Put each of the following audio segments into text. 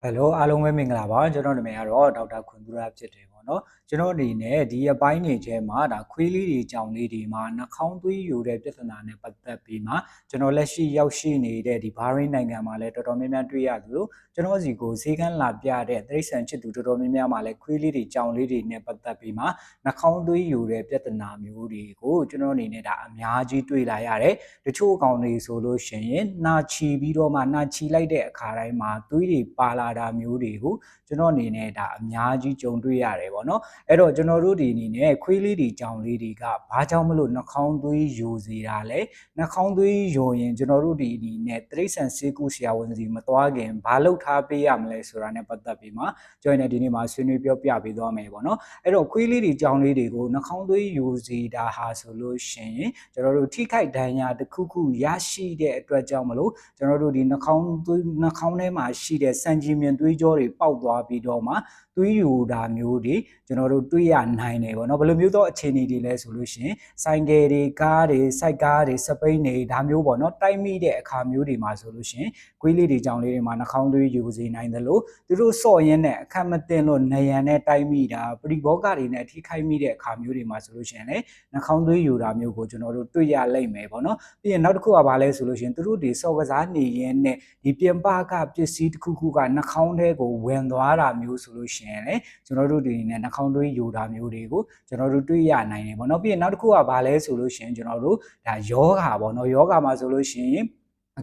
Hello အားလုံးပဲမင်္ဂလာပါကျွန်တော်နာမည်ကတော့ဒေါက်တာခွန်သူရဖြစ်တယ်ပေါ့နော်ကျွန်တော်အနေနဲ့ဒီအပိုင်းနေထဲမှာဒါခွေးလေးတွေကြောင်လေးတွေမှာနှာခေါင်းသွေးယိုတဲ့ပြဿနာနဲ့ပတ်သက်ပြီးမှကျွန်တော်လက်ရှိရောက်ရှိနေတဲ့ဒီဘာရိန်းနိုင်ငံမှာလည်းတော်တော်များများတွေ့ရသလိုကျွန်တော်စီကိုဈေးကန်းလာပြတဲ့တိရစ္ဆာန်ချစ်သူတော်တော်များများမှာလည်းခွေးလေးတွေကြောင်လေးတွေနဲ့ပတ်သက်ပြီးမှနှာခေါင်းသွေးယိုတဲ့ပြဿနာမျိုးတွေကိုကျွန်တော်အနေနဲ့ဒါအများကြီးတွေ့လာရတယ်တချို့အကောင်တွေဆိုလို့ရှိရင်နှာချီပြီးတော့မှနှာချီလိုက်တဲ့အခါတိုင်းမှာသွေးတွေပါလာတာမျိုးတွေကိုကျွန်တော်အနေနဲ့ဒါအများကြီးကြုံတွေ့ရတယ်ပေါ့နော်အဲ့တော့ကျွန်တော်တို့ဒီအနေနဲ့ခွေးလေးတွေကြောင်လေးတွေကဘာကြောင့်မလို့နှာခေါင်းသွေးယိုစေတာလဲနှာခေါင်းသွေးယိုရင်ကျွန်တော်တို့ဒီအနေနဲ့တိရစ္ဆာန်ဆေးကုဆရာဝန်စီမသွားခင်ဘာလုပ်ထားပေးရမလဲဆိုတာနဲ့ပတ်သက်ပြီးမှကျွန်တော်ဒီနေ့မှာဆွေးနွေးပြောပြပေးသွားမယ်ပေါ့နော်အဲ့တော့ခွေးလေးတွေကြောင်လေးတွေကိုနှာခေါင်းသွေးယိုစေတာဟာဆိုလို့ရှိရင်ကျွန်တော်တို့ထိခိုက်ဒဏ်ရာတစ်ခုခုရရှိတဲ့အတွက်ကြောင့်မလို့ကျွန်တော်တို့ဒီနှာခေါင်းထဲမှာရှိတဲ့စံကြည်မြင်သွေးကြောတွေပေါက်သွားပြီးတော့မှသွေးယိုတာမျိုးတွေကျွန်တော်တို့တွေ့ရနိုင်တယ်ပေါ့နော်ဘယ်လိုမျိုးသောအခြေအနေတွေလဲဆိုလို့ရှိရင်ဆိုင်ကယ်တွေကားတွေစိုက်ကားတွေစပိန်တွေဒါမျိုးပေါ့နော်တိုက်မိတဲ့အခါမျိုးတွေမှာဆိုလို့ရှိရင်ခွေးလေးတွေကြောင်လေးတွေမှာနှာခေါင်းသွေးယိုစေနိုင်တယ်လို့သူတို့စော့ရင်းနဲ့အခက်မတင်လို့နယံနဲ့တိုက်မိတာပရိဘောဂတွေနဲ့ထိခိုက်မိတဲ့အခါမျိုးတွေမှာဆိုလို့ရှိရင်လည်းနှာခေါင်းသွေးယိုတာမျိုးကိုကျွန်တော်တို့တွေ့ရလိမ့်မယ်ပေါ့နော်ပြီးရင်နောက်တစ်ခုကဘာလဲဆိုလို့ရှိရင်သူတို့တွေစော့ကစားနေရင်းနဲ့ဒီပြင်ပကပစ္စည်းတစ်ခုခုကနှာခေါင်းထဲကိုဝင်သွားတာမျိုးဆိုလို့ရှိရင်လည်းကျွန်တော်တို့ဒီနဲ့နှာခေါင်းသွေးယိုတာမျိုးတွေကိုကျွန်တော်တို့တွေ့ရနိုင်တယ်ပေါ့နော်ပြီးရင်နောက်တစ်ခုကဘာလဲဆိုလို့ရှိရင်ကျွန်တော်တို့ဒါယောဂါပေါ့နော်ယောဂါမှာဆိုလို့ရှိရင်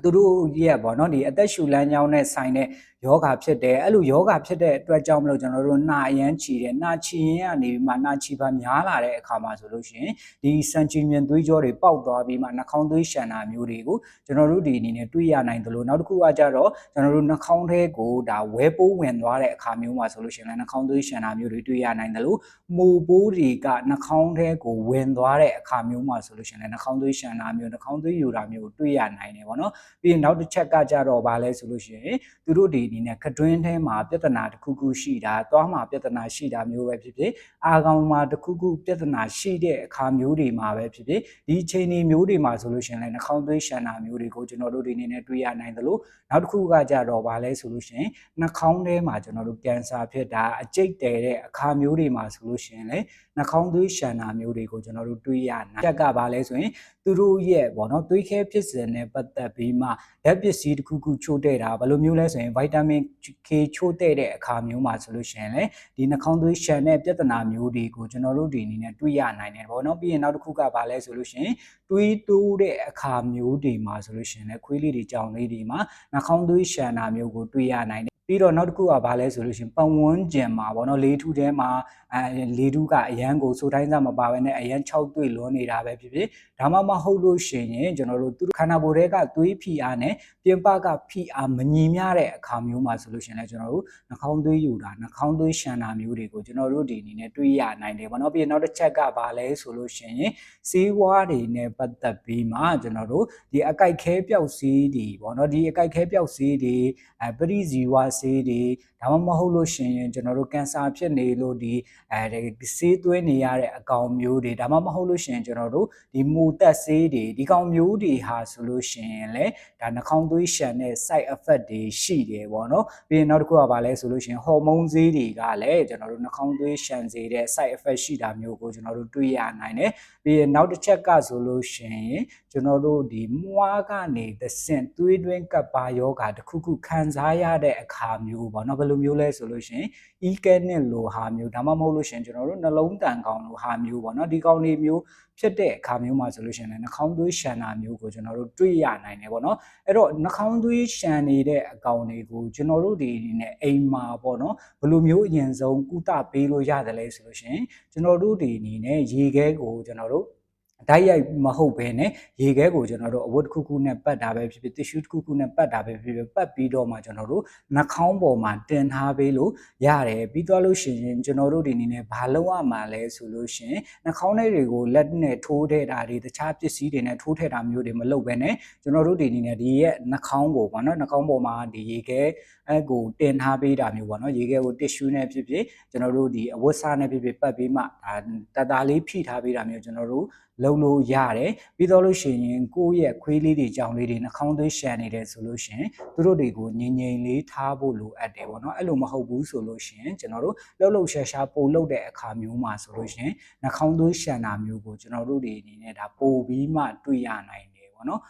သူတို့ရဲ့ပေါ့နော်ဒီအသက်ရှူလမ်းကြောင်းနဲ့ဆိုင်တဲ့ယောဂါဖြစ်တယ်အဲ့လိုယောဂါဖြစ်တဲ့အတွက်ကြောင့်မလို့ကျွန်တော်တို့နှာအရမ်းချီတယ်နှာချီရင်ကနေပြီးမှနှာချီပါများလာတဲ့အခါမှာဆိုလို့ရှိရင်ဒီစံချီမြင်သွေးကြောတွေပေါက်သွားပြီးမှနှာခေါင်းသွေးရှံတာမျိုးတွေကိုကျွန်တော်တို့ဒီအနေနဲ့တွေ့ရနိုင်တယ်လို့နောက်တစ်ခုကကြတော့ကျွန်တော်တို့နှာခေါင်းထဲကိုဒါဝဲပိုးဝင်သွားတဲ့အခါမျိုးမှာဆိုလို့ရှိရင်လည်းနှာခေါင်းသွေးရှံတာမျိုးတွေတွေ့ရနိုင်တယ်လို့မူပိုးတွေကနှာခေါင်းထဲကိုဝင်သွားတဲ့အခါမျိုးမှာဆိုလို့ရှိရင်လည်းနှာခေါင်းသွေးရှံတာမျိုးနှာခေါင်းသွေးယိုတာမျိုးကိုတွေ့ရနိုင်တယ်ပေါ့နော်ပြီးရင်နောက်တစ်ချက်ကကြတော့ဗာလဲဆိုလို့ရှိရင်သူတို့ဒီအနေနဲ့ခတွင်းထဲမှာပြဿနာတစ်ခုခုရှိတာသွားမှာပြဿနာရှိတာမျိုးပဲဖြစ်ဖြစ်အာကောင်မှာတစ်ခုခုပြဿနာရှိတဲ့အခါမျိုးတွေမှာပဲဖြစ်ဖြစ်ဒီအချိန်မျိုးတွေမှာဆိုလို့ရှိရင်လည်းနှာခေါင်းသွေးရှံတာမျိုးတွေကိုကျွန်တော်တို့ဒီအနေနဲ့တွေ့ရနိုင်တယ်လို့နောက်တစ်ခုကကြတော့ဗာလဲဆိုလို့ရှိရင်နှာခေါင်းထဲမှာကျွန်တော်တို့ကင်ဆာဖြစ်တာအကျိတ်တဲတဲ့အခါမျိုးတွေမှာဆိုလို့ရှိရင်လည်းနှာခေါင်းသွေးရှံတာမျိုးတွေကိုကျွန်တော်တို့တွေ့ရနိုင်ချက်ကဗာလဲဆိုရင်သူတို့ရဲ့ပေါ့နော်သွေးခဲဖြစ်စဉ်နဲ့ပတ်သက်ပြီးမှဓာတ်ပစ္စည်းတစ်ခုခုချို့တဲ့တာဘယ်လိုမျိုးလဲဆိုရင်ဗိုက်တာမင် K ချို့တဲ့အခါမျိုးမှာဆိုလို့ရှိရင်လည်းဒီနှာခေါင်းသွေးရှံတဲ့ပြဿနာမျိုးတွေကိုကျွန်တော်တို့ဒီအနေနဲ့တွေ့ရနိုင်တယ်ပေါ့နော်ပြီးရင်နောက်တစ်ခုကဘာလဲဆိုလို့ရှိရင်တွေးတိုးတဲ့အခါမျိုးတွေမှာဆိုလို့ရှိရင်လည်းခွေးလေးတွေကြောင်လေးတွေမှာနှာခေါင်းသွေးရှံတာမျိုးကိုတွေ့ရနိုင်တယ်ပြီးတော့နောက်တစ်ခုကဘာလဲဆိုလို့ရှိရင်ပတ်ဝန်းကျင်မှာပေါ့နော်လေးထူးထဲမှာလေးထူးကအရန်ကိုစိုးတိုင်းစားမပါဘဲနဲ့အရန်6တွေ့လွန်နေတာပဲဖြစ်ဖြစ်ဒါမှမဟုတ်လို့ရှိရင်ကျွန်တော်တို့သူခန္ဓာကိုယ်ထဲကသွေးဖိအားနဲ့ပြင်ပကဖိအားမညီမျှတဲ့အခါမျိုးမှာဆိုလို့ရှိရင်လည်းကျွန်တော်တို့နှာခေါင်းသွေးယိုတာနှာခေါင်းသွေးရှံတာမျိုးတွေကိုကျွန်တော်တို့ဒီအနေနဲ့တွေ့ရနိုင်တယ်ပေါ့နော်ပြီးရင်နောက်တစ်ချက်ကဘာလဲဆိုလို့ရှိရင်ဆေးဝါးတွေနဲ့ပတ်သက်ပြီးမှကျွန်တော်တို့ဒီအကိုက်ခဲပျောက်ဆေးတွေပေါ့နော်ဒီအကိုက်ခဲပျောက်ဆေးတွေပရိဇီဝဆေးတွေဒါမှမဟုတ်လို့ရှိရင်ကျွန်တော်တို့ကင်ဆာဖြစ်နေလို့ဒီဆေးသွင်းနေရတဲ့အကောင်မျိုးတွေဒါမှမဟုတ်လို့ရှိရင်ကျွန်တော်တို့ဒီမူတက်ဆေးတွေဒီကောင်မျိုးတွေဟာဆိုလို့ရှိရင်လည်းဒါနှာခေါင်းသွေးရှံတဲ့ side effect တွေရှိတယ်ပေါ့နော်ပြီးရင်နောက်တစ်ခုကဘာလဲဆိုလို့ရှိရင်ဟော်မုန်းဆေးတွေကလည်းကျွန်တော်တို့နှာခေါင်းသွေးရှံစေတဲ့ side effect ရှိတာမျိုးကိုကျွန်တော်တို့တွေ့ရနိုင်တယ်ပြီးရင်နောက်တစ်ချက်ကဆိုလို့ရှိရင်ကျွန်တော်တို့ဒီမွှားကနေသဆင့်သွေးတွင်းကပ်ပါယောဂါတစ်ခုခုခံစားရတဲ့အခါမျိုးပေါ့နော်ဘယ်လိုမျိုးလဲဆိုလို့ရှိရင်ဤကဲနဲ့လိုဟာမျိုးဒါမှမဟုတ်လို့ရှိရင်ကျွန်တော်တို့နှလုံးတန်ကောင်လိုဟာမျိုးပေါ့နော်ဒီကောင်တွေမျိုးဖြစ်တဲ့အခါမျိုးမှာဆိုလို့ရှိရင်လည်းနှာခေါင်းသွေးရှံတာမျိုးကိုကျွန်တော်တို့တွေ့ရနိုင်တယ်ပေါ့နော်အဲ့တော့နှာခေါင်းသွေးရှံနေတဲ့အကောင်တွေကိုကျွန်တော်တို့ဒီအနေနဲ့အိမ်မှာပေါ့နော်ဘယ်လိုမျိုးအရင်ဆုံးကုသပေးလို့ရတယ်လဲဆိုလို့ရှိရင်ကျွန်တော်တို့ဒီအနေနဲ့ရေခဲကိုကျွန်တော်တို့ဓာတ်ရိုက်မဟုတ်ဘဲနဲ့ရေခဲကိုကျွန်တော်တို့အဝတ်တစ်ခုခုနဲ့ပတ်တာပဲဖြစ်ဖြစ် tissue တစ်ခုခုနဲ့ပတ်တာပဲဖြစ်ဖြစ်ပတ်ပြီးတော့မှကျွန်တော်တို့နှာခေါင်းပေါ်မှာတင်ထားပေးလို့ရတယ်ပြီးသွားလို့ရှိရင်ကျွန်တော်တို့ဒီအနေနဲ့ဘာလုပ်ရမှာလဲဆိုလို့ရှိရင်နှာခေါင်းထဲတွေကိုလက်နဲ့ထိုးထည့်တာတွေတခြားပစ္စည်းတွေနဲ့ထိုးထည့်တာမျိုးတွေမလုပ်ဘဲနဲ့ကျွန်တော်တို့ဒီအနေနဲ့ဒီရဲ့နှာခေါင်းကိုပေါ့နော်နှာခေါင်းပေါ်မှာဒီရေခဲ အဲ့ကိုတင်ထားပေးတာမျိုးပေါ့နော်ရေခဲကို tissue နဲ့ဖြစ်ဖြစ်ကျွန်တော်တို့ဒီအဝတ်စားနဲ့ဖြစ်ဖြစ်ပတ်ပြီးမှဒါတလေးဖိထားပေးတာမျိုးကျွန်တော်တို့လုပ်လို့ရတယ်ပြီးတော့လို့ရှိရင်ကိုယ့်ရဲ့ခွေးလေးတွေကြောင်လေးတွေနှာခေါင်းသွေးရှံနေတယ်ဆိုလို့ရှိရင်သူတို့တွေကိုငြိမ်ငြိမ်လေးထားဖို့လိုအပ်တယ်ပေါ့နော်အဲ့လိုမဟုတ်ဘူးဆိုလို့ရှိရင်ကျွန်တော်တို့လှုပ်ရှားရှားပို့လုပ်တဲ့အခါမျိုးမှာဆိုလို့ရှိရင်နှာခေါင်းသွေးရှံတာမျိုးကိုကျွန်တော်တို့တွေအနေနဲ့ဒါပို့ပြီးမှတွေ့ရနိုင်တယ်ပေါ့နော်